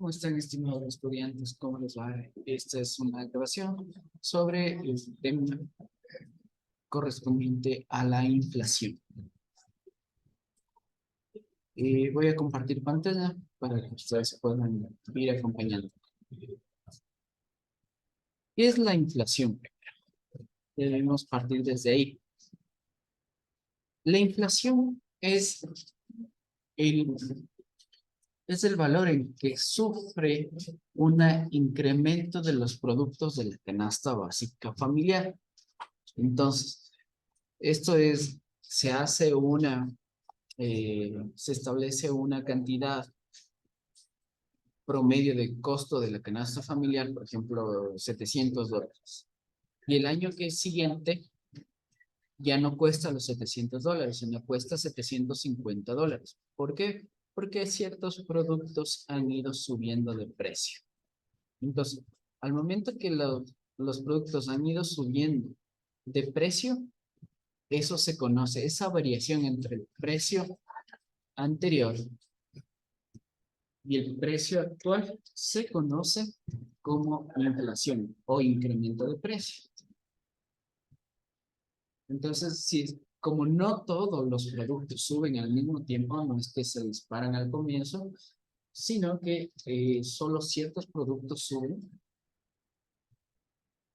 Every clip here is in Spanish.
¿Cómo están, estimados estudiantes? ¿Cómo les va? Esta es una grabación sobre el tema correspondiente a la inflación. Voy a compartir pantalla para que ustedes puedan ir acompañando. ¿Qué es la inflación? Debemos partir desde ahí. La inflación el, es el valor en que sufre un incremento de los productos de la canasta básica familiar. Entonces, se hace se establece una cantidad promedio de costo de la canasta familiar, por ejemplo, $700. Y el año que es siguiente ya no cuesta los $700, sino cuesta $750. ¿Por qué? Porque ciertos productos han ido subiendo de precio. Entonces, al momento que los productos han ido subiendo de precio, eso se conoce, esa variación entre el precio anterior y el precio actual se conoce como inflación o incremento de precio. Entonces, como no todos los productos suben al mismo tiempo, no es que se disparan al comienzo, sino que solo ciertos productos suben.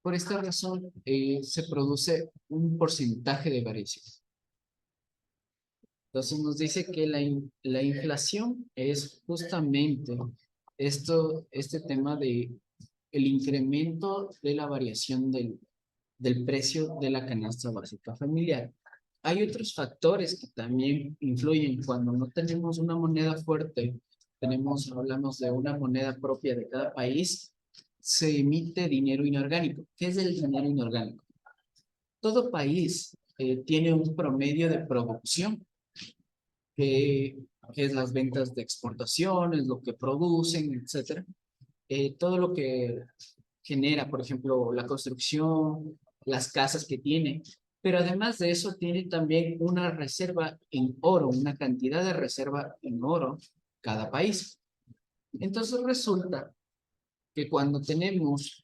Por esta razón, se produce un porcentaje de variación. Entonces nos dice que la inflación es justamente este tema de el incremento de la variación del precio de la canasta básica familiar. Hay otros factores que también influyen cuando no tenemos una moneda fuerte, hablamos de una moneda propia de cada país, se emite dinero inorgánico. ¿Qué es el dinero inorgánico? Todo país tiene un promedio de producción que es las ventas de exportación, es lo que producen, etcétera. Todo lo que genera, por ejemplo, la construcción, las casas que tiene, pero además de eso tiene también una reserva en oro, una cantidad de reserva en oro cada país. Entonces resulta que cuando tenemos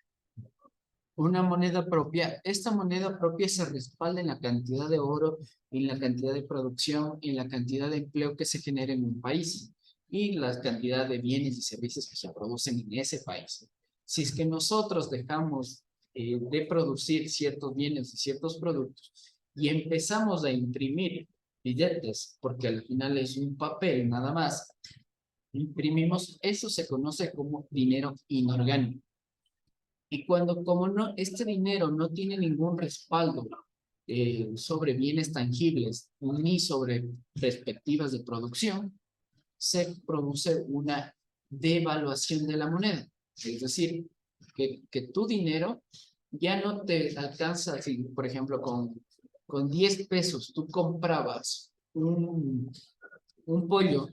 una moneda propia, esta moneda propia se respalda en la cantidad de oro, en la cantidad de producción, en la cantidad de empleo que se genera en un país y la cantidad de bienes y servicios que se producen en ese país. Si es que nosotros dejamos de producir ciertos bienes y ciertos productos y empezamos a imprimir billetes, porque al final es un papel nada más, imprimimos, eso se conoce como dinero inorgánico. Y como no, este dinero no tiene ningún respaldo sobre bienes tangibles ni sobre perspectivas de producción, se produce una devaluación de la moneda. Es decir, que tu dinero ya no te alcanza, si por ejemplo con 10 pesos tú comprabas un pollo.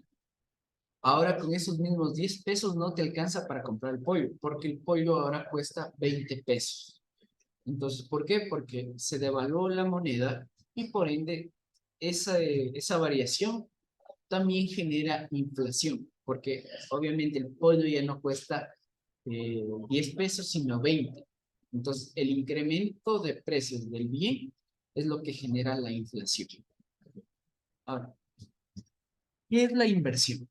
Ahora con esos mismos 10 pesos no te alcanza para comprar el pollo, porque el pollo ahora cuesta 20 pesos. Entonces, ¿por qué? Porque se devaluó la moneda y por ende esa variación también genera inflación, porque obviamente el pollo ya no cuesta 10 pesos, sino 20. Entonces, el incremento de precios del bien es lo que genera la inflación. Ahora, ¿qué es la inversión?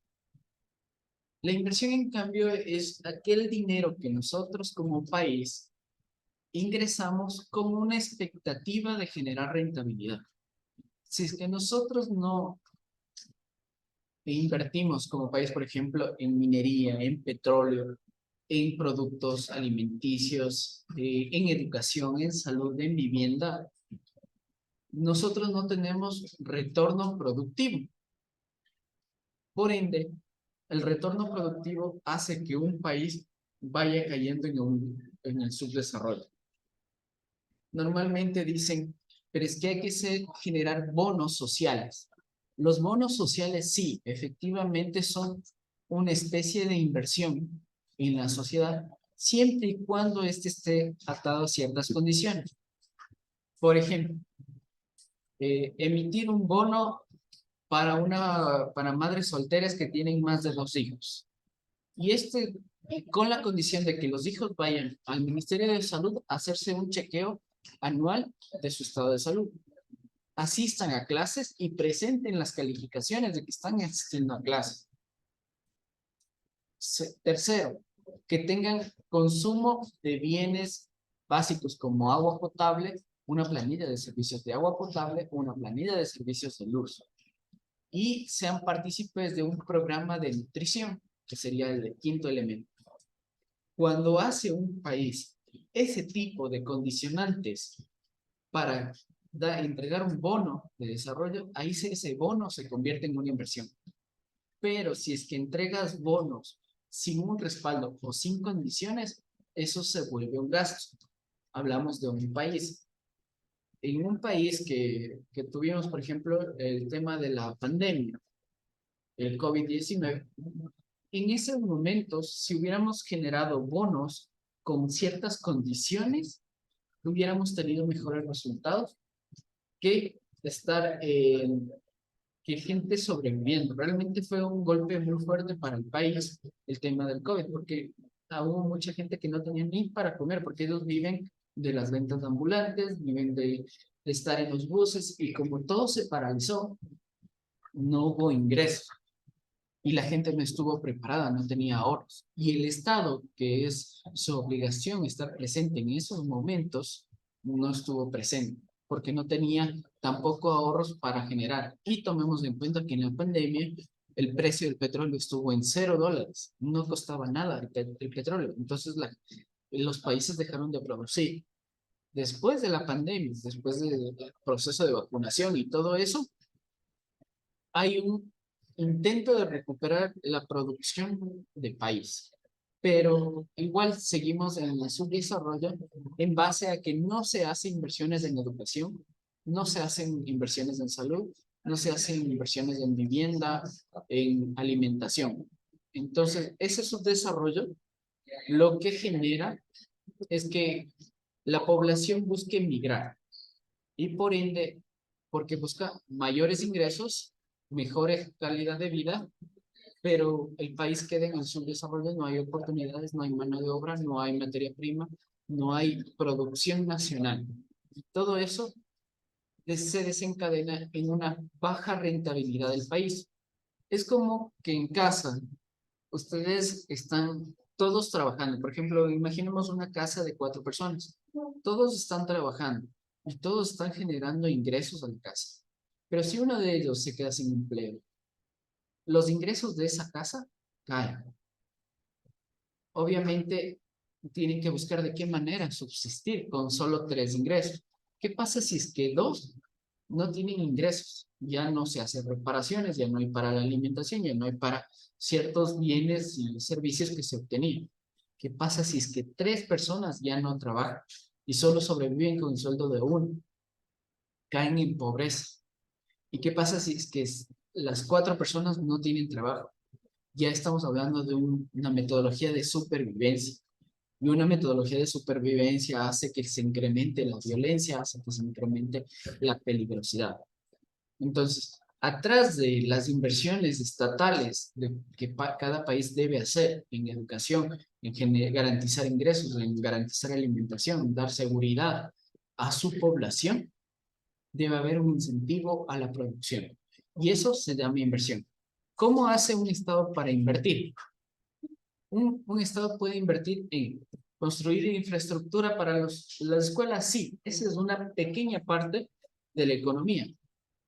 La inversión, en cambio, es aquel dinero que nosotros como país ingresamos con una expectativa de generar rentabilidad. Si es que nosotros no invertimos como país, por ejemplo, en minería, en petróleo, en productos alimenticios, en educación, en salud, en vivienda, nosotros no tenemos retorno productivo. Por ende, el retorno productivo hace que un país vaya cayendo en el subdesarrollo. Normalmente dicen, pero es que hay que generar bonos sociales. Los bonos sociales sí, efectivamente son una especie de inversión en la sociedad, siempre y cuando éste esté atado a ciertas condiciones. Por ejemplo, emitir un bono para madres solteras que tienen más de 2 hijos. Y con la condición de que los hijos vayan al Ministerio de Salud a hacerse un chequeo anual de su estado de salud. Asistan a clases y presenten las calificaciones de que están asistiendo a clases. Tercero, que tengan consumo de bienes básicos como agua potable, una planilla de servicios de agua potable, una planilla de servicios de luz. Y sean partícipes de un programa de nutrición, que sería el quinto elemento. Cuando hace un país ese tipo de condicionantes para entregar un bono de desarrollo, ahí ese bono se convierte en una inversión. Pero si es que entregas bonos sin un respaldo o sin condiciones, eso se vuelve un gasto. Hablamos de un país. En un país que tuvimos, por ejemplo, el tema de la pandemia, el COVID-19, en esos momentos, si hubiéramos generado bonos con ciertas condiciones, hubiéramos tenido mejores resultados que estar que gente sobreviviendo. Realmente fue un golpe muy fuerte para el país el tema del COVID, porque hubo mucha gente que no tenía ni para comer, porque ellos viven de las ventas ambulantes, viven de estar en los buses, y como todo se paralizó, no hubo ingresos. Y la gente no estuvo preparada, no tenía ahorros. Y el Estado, que es su obligación estar presente en esos momentos, no estuvo presente, porque no tenía tampoco ahorros para generar. Y tomemos en cuenta que en la pandemia el precio del petróleo estuvo en $0, no costaba nada el petróleo. Entonces los países dejaron de producir. Después de la pandemia, después del proceso de vacunación y todo eso, hay un intento de recuperar la producción del país, pero igual seguimos en el subdesarrollo en base a que no se hacen inversiones en educación, no se hacen inversiones en salud, no se hacen inversiones en vivienda, en alimentación. Entonces, ese subdesarrollo lo que genera es que la población busque migrar y por ende, porque busca mayores ingresos, mejor calidad de vida, pero el país queda en el subdesarrollo, no hay oportunidades, no hay mano de obra, no hay materia prima, no hay producción nacional. Y todo eso se desencadena en una baja rentabilidad del país. Es como que en casa ustedes están todos trabajando. Por ejemplo, imaginemos una casa de 4 personas. Todos están trabajando y todos están generando ingresos a la casa. Pero si uno de ellos se queda sin empleo, los ingresos de esa casa caen. Obviamente, tienen que buscar de qué manera subsistir con solo 3 ingresos. ¿Qué pasa si es que 2 no tienen ingresos? Ya no se hacen reparaciones, ya no hay para la alimentación, ya no hay para ciertos bienes y servicios que se obtenían. ¿Qué pasa si es que 3 personas ya no trabajan y solo sobreviven con el sueldo de uno? Caen en pobreza. ¿Y qué pasa si es que las 4 personas no tienen trabajo? Ya estamos hablando de una metodología de supervivencia. Y una metodología de supervivencia hace que se incremente la violencia, hace que se incremente la peligrosidad. Entonces, atrás de las inversiones estatales que cada país debe hacer en educación, en garantizar ingresos, en garantizar alimentación, dar seguridad a su población, debe haber un incentivo a la producción. Y eso se llama inversión. ¿Cómo hace un Estado para invertir? Un Estado puede invertir en construir infraestructura para las escuelas, sí, esa es una pequeña parte de la economía.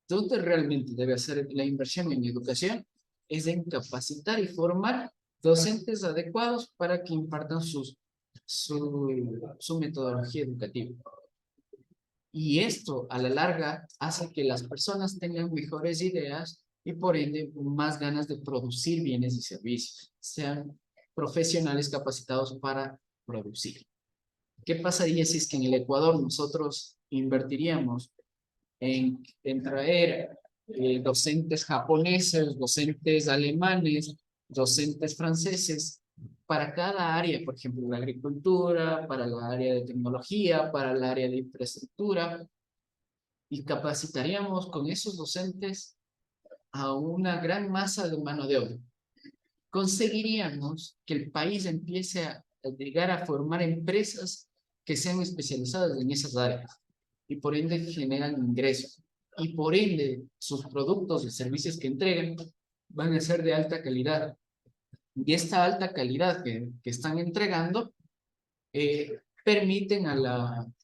Donde realmente debe hacer la inversión en educación es en capacitar y formar docentes adecuados para que impartan su metodología educativa. Y esto, a la larga, hace que las personas tengan mejores ideas y, por ende, más ganas de producir bienes y servicios, sean profesionales capacitados para producir. ¿Qué pasaría si es que en el Ecuador nosotros invertiríamos en traer docentes japoneses, docentes alemanes, docentes franceses para cada área, por ejemplo, la agricultura, para la área de tecnología, para el área de infraestructura, y capacitaríamos con esos docentes a una gran masa de mano de obra? conseguiríamos que el país empiece a llegar a formar empresas que sean especializadas en esas áreas y por ende generan ingresos y por ende sus productos y servicios que entregan van a ser de alta calidad. Y esta alta calidad que están entregando permiten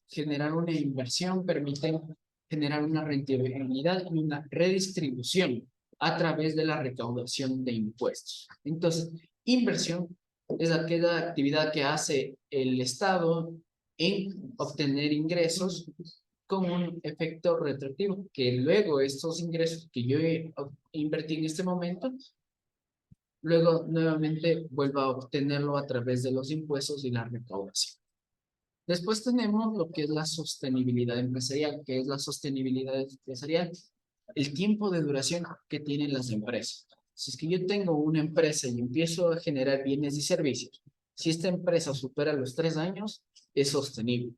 generar una inversión, permiten generar una rentabilidad y una redistribución a través de la recaudación de impuestos. Entonces, inversión es aquella actividad que hace el Estado en obtener ingresos con un efecto retroactivo, que luego estos ingresos que yo invertí en este momento, luego nuevamente vuelva a obtenerlo a través de los impuestos y la recaudación. Después tenemos lo que es la sostenibilidad empresarial, que es la sostenibilidad empresarial, el tiempo de duración que tienen las empresas. Si es que yo tengo una empresa y empiezo a generar bienes y servicios, si esta empresa supera los 3 años, es sostenible.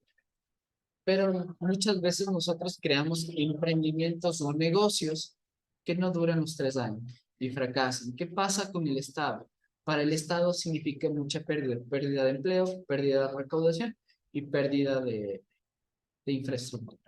Pero muchas veces nosotros creamos emprendimientos o negocios que no duran los 3 años y fracasan. ¿Qué pasa con el Estado? Para el Estado significa mucha pérdida, pérdida de empleo, pérdida de recaudación y pérdida de infraestructura.